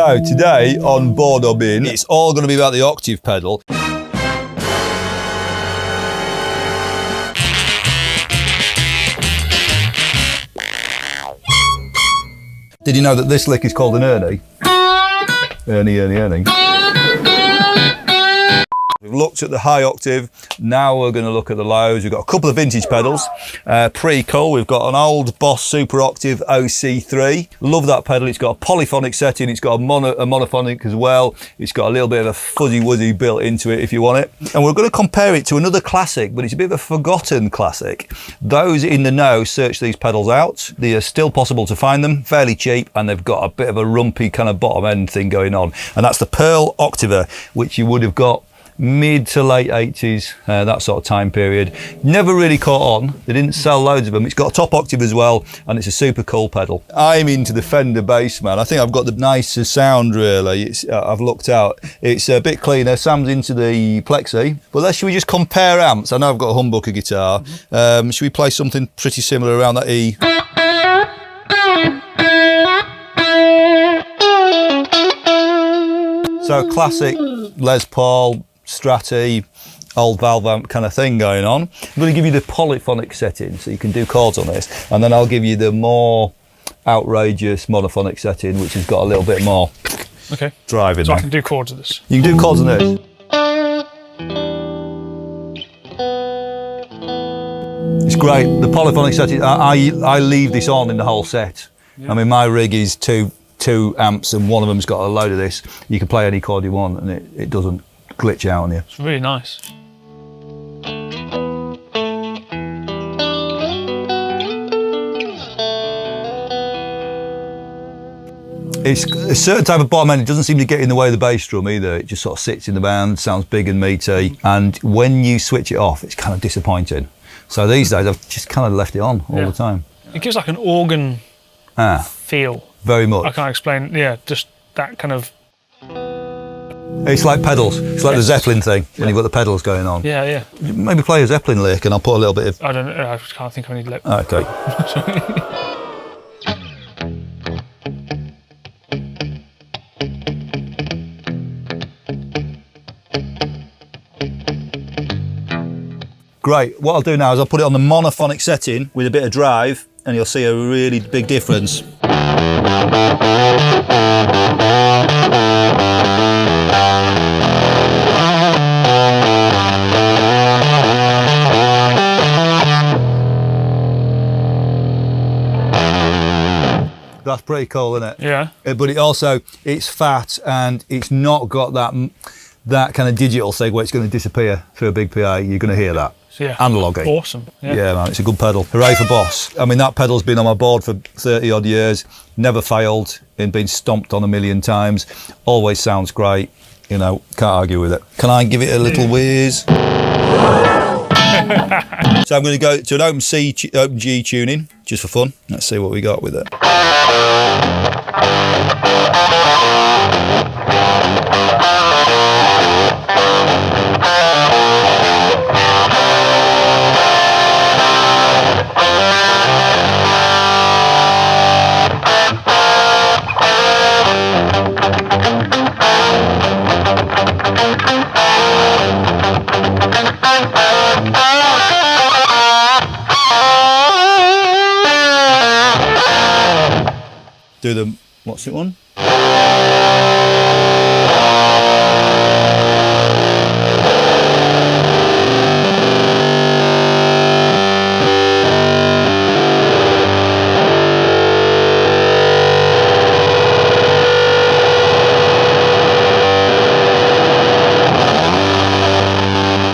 So today on Board or Bin, it's all going to be about the octave pedal. Did you know that this lick is called an Ernie? Ernie, Ernie, Ernie. We've looked at the high octave, now we're going to look at the lows. We've got a couple of vintage pedals, pretty cool. We've got an old Boss Super Octave OC-3. Love that pedal. It's got a polyphonic setting, it's got a monophonic as well. It's got a little bit of a fuzzy wuzzy built into it if you want it. And we're going to compare it to another classic, but it's a bit of a forgotten classic. Those in the know search these pedals out. They are still possible to find them, fairly cheap, and they've got a bit of a rumpy kind of bottom end thing going on. And that's the Pearl Octaver, which you would have got mid to late 80s, that sort of time period. Never really caught on. They didn't sell loads of them. It's got a top octave as well, and it's a super cool pedal. I'm into the Fender bass, man. I think I've got the nicer sound, really. I've looked out. It's a bit cleaner. Sam's into the Plexi. But should we just compare amps? I know I've got a humbucker guitar. Should we play something pretty similar around that E? So classic Les Paul, Stratty, old valve amp kind of thing going on. I'm going to give you the polyphonic setting so you can do chords on this, and then I'll give you the more outrageous monophonic setting, which has got a little bit more drive in so there. I can do chords of this. You can do chords on this. It's great. The polyphonic setting, I leave this on in the whole set. Yeah. I mean, my rig is two amps and one of them's got a load of this. You can play any chord you want and it doesn't glitch out on you. It's really nice. It's a certain type of bottom end. It doesn't seem to get in the way of the bass drum either. It just sort of sits in the band, sounds big and meaty, and when you switch it off, it's kind of disappointing. So these days I've just kind of left it on all the time. It gives like an organ feel. Very much. I can't explain, just that kind of... It's like pedals. It's like the Zeppelin thing, when you've got the pedals going on. Yeah, yeah. Maybe play a Zeppelin lick and I'll put a little bit of... I don't know, I can't think of any lick. Okay. Great. What I'll do now is I'll put it on the monophonic setting with a bit of drive, and you'll see a really big difference. That's pretty cool, isn't it? Yeah. But it's fat and it's not got that kind of digital thing where it's going to disappear through a big PA. You're going to hear that. Yeah. Analogue. Awesome. Yeah, man, it's a good pedal. Hooray for Boss. I mean, that pedal's been on my board for 30 odd years, never failed, and been stomped on a million times. Always sounds great, can't argue with it. Can I give it a little whiz? So I'm going to go to an open G tuning, just for fun. Let's see what we got with it. Do the, what's it one?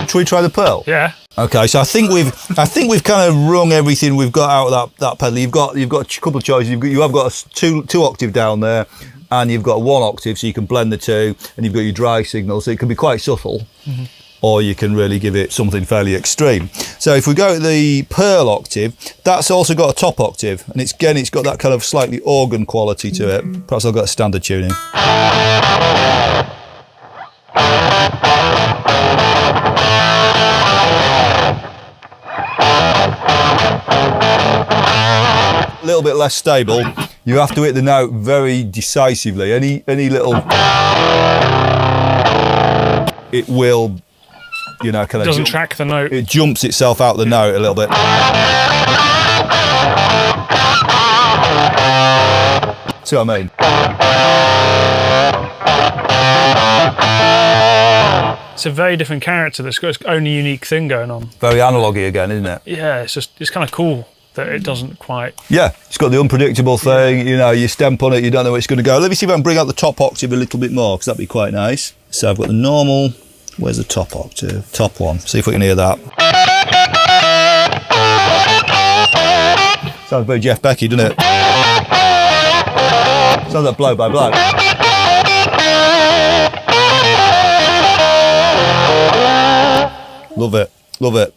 Should we try the Pearl? Yeah. Okay, so I think we've kind of wrung everything we've got out of that pedal. You've got a couple of choices. You have got a two octave down there, and you've got a 1 octave, so you can blend the two, and you've got your dry signal, so it can be quite subtle, or you can really give it something fairly extreme. So if we go to the Pearl octave, that's also got a top octave, and it's got that kind of slightly organ quality to it. Perhaps I've got a standard tuning. A little bit less stable, You have to hit the note very decisively. Any little, it will, you know, kind of. Doesn't track the note. It jumps itself out the note a little bit. See what I mean? It's a very different character that's got its own unique thing going on. Very analogy again, isn't it? Yeah, it's kind of cool that it doesn't quite. Yeah, it's got the unpredictable thing. You know, you stamp on it, you don't know where it's going to go. Let me see if I can bring out the top octave a little bit more, because that'd be quite nice. So I've got the normal. Where's the top octave? Top one. See if we can hear that. Sounds very Jeff Becky, doesn't it? Sounds like blow by blow. Love it, love it.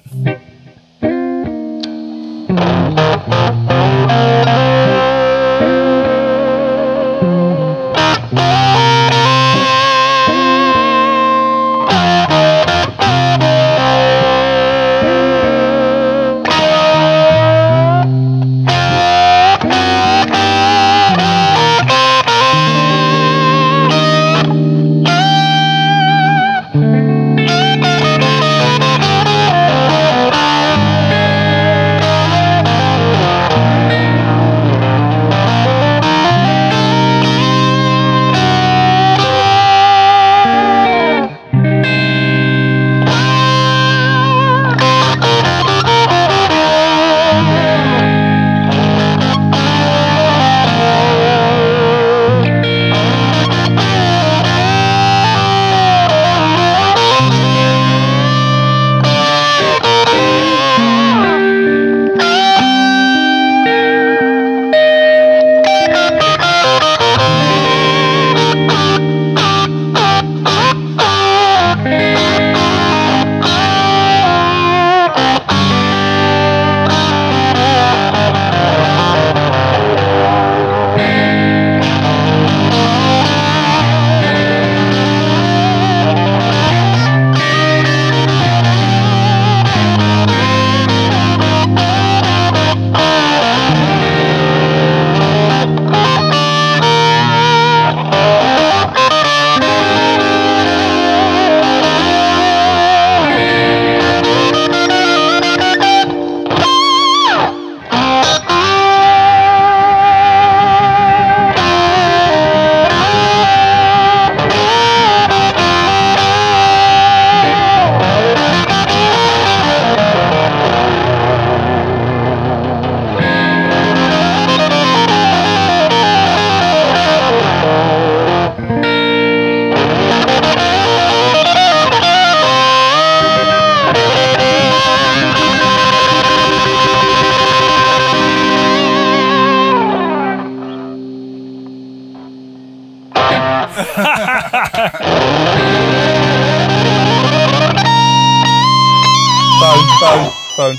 Phone.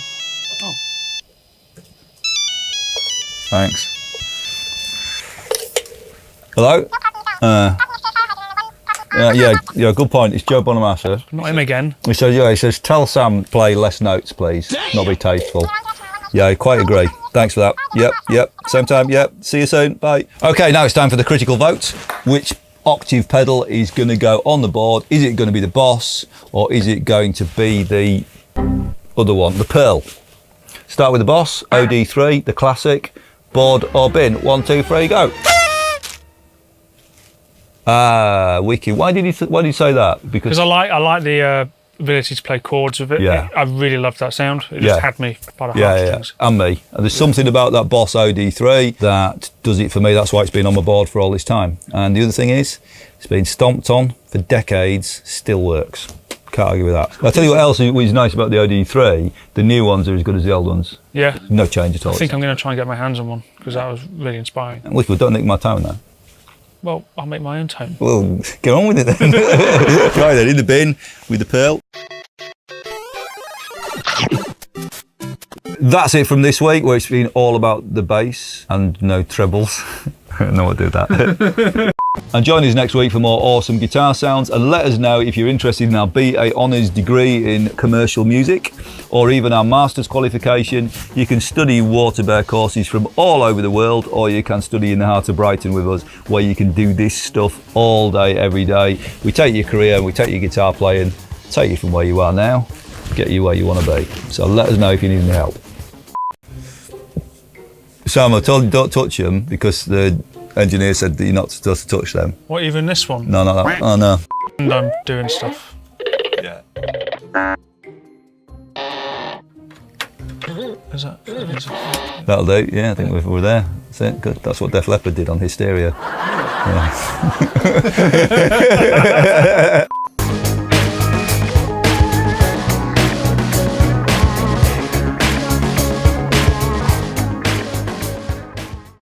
Oh. Thanks. Hello? Yeah, good point. It's Joe Bonamassa. Not him again. He says, tell Sam play less notes, please. Not be tasteful. Yeah, I quite agree. Thanks for that. Yep. Same time, yep. See you soon. Bye. Okay, now it's time for the critical vote. Which octave pedal is going to go on the board? Is it going to be the Boss, or is it going to be the other one, the Pearl? Start with the Boss, OD3, the classic. Board or bin? 1, 2, 3, go. Wiki. Why did you say that? Because I like the ability to play chords with it. Yeah. I really loved that sound. It just had me by the heartstrings. And me. And there's something about that Boss OD3 that does it for me. That's why it's been on my board for all this time. And the other thing is, it's been stomped on for decades, still works. Can't argue with that. I'll tell you what else is nice about the OD3. The new ones are as good as the old ones. Yeah. No change at all. I think I'm going to try and get my hands on one, because that was really inspiring. Well, don't nick my tone though. Well, I'll make my own tone. Well, get on with it then. Right then, in the bin with the Pearl. That's it from this week, where it's been all about the bass and no trebles. No one do that. And join us next week for more awesome guitar sounds, and let us know if you're interested in our BA Honours degree in commercial music or even our master's qualification. You can study WaterBear courses from all over the world, or you can study in the heart of Brighton with us, where you can do this stuff all day, every day. We take your career and we take your guitar playing, take you from where you are now, get you where you want to be. So let us know if you need any help. Sam, I told you don't touch them because the engineer said that you're not supposed to touch them. What, even this one? No, not that. Oh, no. And I'm doing stuff. Yeah. Is that? That'll do. Yeah, I think we're there. That's it. Good. That's what Def Leppard did on Hysteria. Yeah.